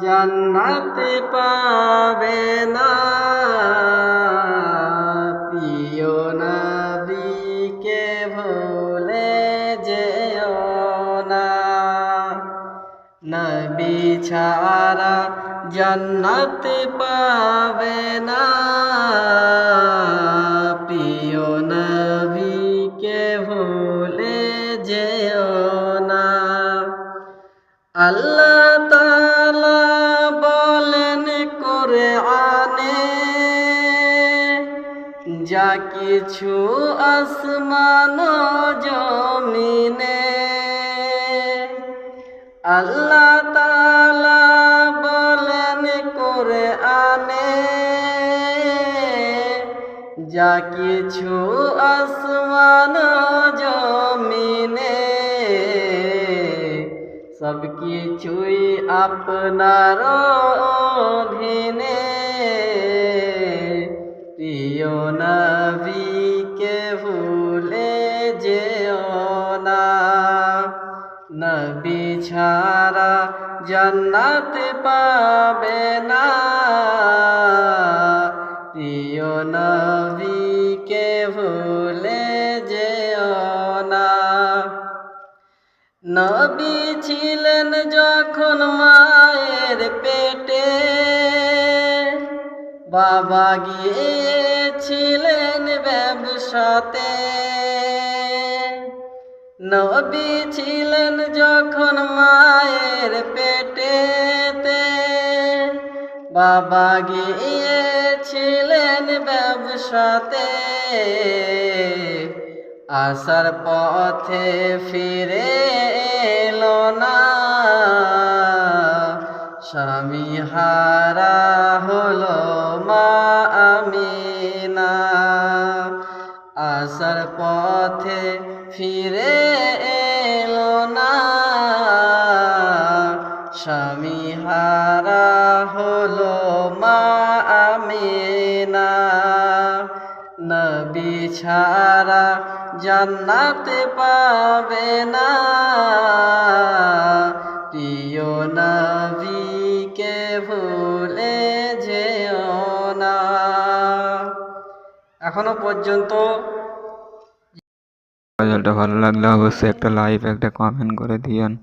জান্নাতে পাবে না প্রিয় নবীকে ভুলে যেও না। নবী ছাড়া জান্নাতে পাবে না প্রিয় নবীকে ভুলে যেও না। আল্লাহ তাআলা বলেন কোরআনে, যা কিছু আসমান জমিনে। আল্লাহ তাআলা বলেন কোরআনে, যা কিছু আসমান জমিনে সব কিছুই আপনার অধীনে। প্রিয় নবীকে ভুলে যেও না। নবী ছাড়া জান্নাত পাবে না প্রিয় নবীকে ভুলে যেও না। নবী ছিলেন যখন মায়ের পেটে, বাবা গিয়েছিলেন ব্যবসাতে। নবী ছিলেন যখন মায়ের পেটেতে, বাবা গিয়েছিলেন ব্যবসাতে। আসার পথে ফিরে এলো না, স্বামী হারা হলো মা আমিনা। আসার পথে ফিরে এলো না, স্বামী হারা হলো মা আমিনা। নবী ছাড়া জান্নাতে পাবে না প্রিয় নবীকে ভুলে যেও না। এখনো পর্যন্ত রেজাল্টটা ভালো লাগলে অবশ্যই একটা লাইক একটা কমেন্ট করে দিয়েন।